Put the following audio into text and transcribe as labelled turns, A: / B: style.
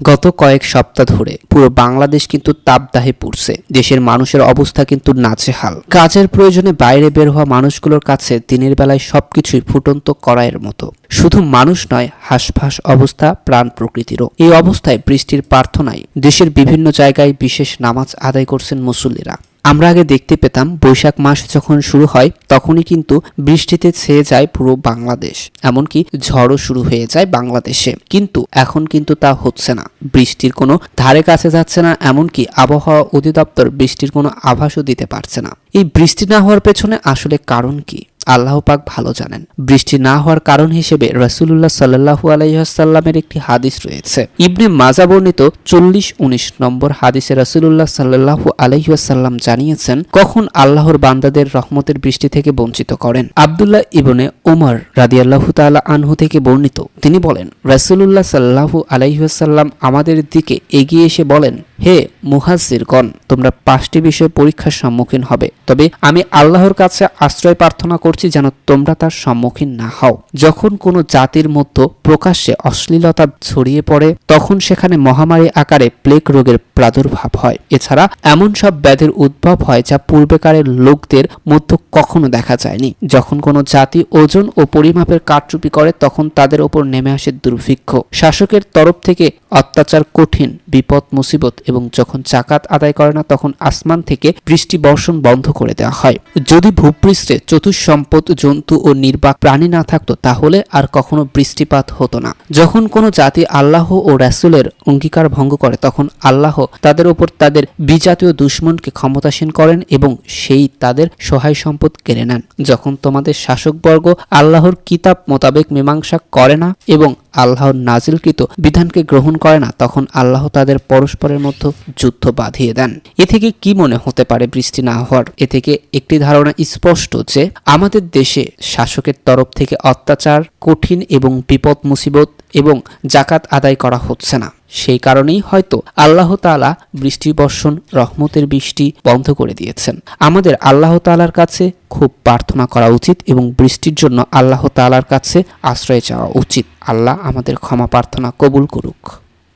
A: গত কয়েক সপ্তাহ ধরে পুরো বাংলাদেশ কিন্তু তাপদাহে পড়ছে। দেশের মানুষের অবস্থা কিন্তু নাজেহাল। কাজের প্রয়োজনে বাইরে বের হওয়া মানুষগুলোর কাছে দিনের বেলায় সবকিছুই ফুটন্ত কড়াইয়ের মতো। শুধু মানুষ নয়, হাঁসফাঁস অবস্থা প্রাণ প্রকৃতিরও। এই অবস্থায় বৃষ্টির প্রার্থনায় দেশের বিভিন্ন জায়গায় বিশেষ নামাজ আদায় করছেন মুসল্লিরা। আমরা আগে দেখতে পেতাম বৈশাখ মাস যখন শুরু হয় তখনই কিন্তু বৃষ্টিতে ছেয়ে যায় পুরো বাংলাদেশ, এমনকি ঝড়ও শুরু হয়ে যায় বাংলাদেশে। কিন্তু এখন কিন্তু তা হচ্ছে না, বৃষ্টির কোনো ধারে কাছে যাচ্ছে না, এমনকি আবহাওয়া অধিদপ্তর বৃষ্টির কোনো আভাসও দিতে পারছে না। এই বৃষ্টি না হওয়ার পেছনে আসলে কারণ কি আল্লাহ পাক ভালো জানেন। বৃষ্টি না হওয়ার কারণ হিসেবে রাসূলুল্লাহ সাল্লাল্লাহু আলাইহি ওয়াসাল্লামের একটি হাদিস রয়েছে। ইবনে মাজা বর্ণিত 40-19 নম্বর হাদিসে রাসূলুল্লাহ সাল্লাল্লাহু আলাইহি ওয়াসাল্লাম জানিয়েছেন, কখন আল্লাহর বান্দাদের রহমতের বৃষ্টি থেকে বঞ্চিত করেন। আব্দুল্লাহ ইবনে ওমর রাদিয়াল্লাহু তাআলা আনহু থেকে বর্ণিত, তিনি বলেন, রাসূলুল্লাহ সাল্লাল্লাহু আলাইহি ওয়াসাল্লাম আমাদের দিকে এগিয়ে এসে বলেন, হে মুহাজ্জিরগণ, তোমরা 5টি বিষয়ে পরীক্ষার সম্মুখীন হবে, তবে আমি আল্লাহর কাছে আশ্রয় প্রার্থনা করছি যেন তোমরা তার সম্মুখীন না হও। যখন কোনো জাতির মধ্যে প্রকাশ্যে অশ্লীলতা ছড়িয়ে পড়ে তখন সেখানে মহামারী আকারে প্লেগ রোগের প্রাদুর্ভাব হয়। এছাড়া এমন সব ব্যাধির উদ্ভব হয় যা পূর্বেকারের লোকদের মধ্যে কখনো দেখা যায়নি। যখন কোনো জাতি ওজন ও পরিমাপের কারচুপি করে তখন তাদের ওপর নেমে আসে দুর্ভিক্ষ, শাসকের তরফ থেকে অত্যাচার, কঠিন বিপদ মুসিবত, এবং যখন জাকাত আদায় করে না তখন আসমান থেকে বৃষ্টি বর্ষণ বন্ধ করে দেওয়া হয়। যদি ভূপৃষ্ঠে চতুষ্সম্পদ জন্তু ও নির্বাক প্রাণী না থাকতো তাহলে আর কখনো বৃষ্টিপাত হতো না। যখন কোনো জাতি আল্লাহ ও রাসূলের অঙ্গীকার ভঙ্গ করে তখন আল্লাহ তাদের উপর তাদের বিজাতীয় দুশমনকে ক্ষমতাসীন করেন এবং সেই তাদের সহায় সম্পদ কেড়ে নেন। যখন তোমাদের শাসকবর্গ আল্লাহর কিতাব মোতাবেক মীমাংসা করে না এবং আল্লাহর নাজিলকৃত বিধানকে গ্রহণ করে না তখন আল্লাহ তাদের পরস্পরের মধ্যে যুদ্ধ বাঁধিয়ে দেন। এ থেকে কি মনে হতে পারে বৃষ্টি না হওয়ার? এ থেকে একটি ধারণা স্পষ্ট যে আমাদের দেশে শাসকের তরফ থেকে অত্যাচার, কঠিন এবং বিপদ মুসিবত এবং জাকাত আদায় করা হচ্ছে না। সেই কারণেই হয়তো আল্লাহ তাআলা বৃষ্টি বর্ষণ, রহমতের বৃষ্টি বন্ধ করে দিয়েছেন। আমাদের আল্লাহ তাআলার কাছে খুব প্রার্থনা করা উচিত এবং বৃষ্টির জন্য আল্লাহ তাআলার কাছে আশ্রয় চাওয়া উচিত। আল্লাহ আমাদের ক্ষমা প্রার্থনা কবুল করুক।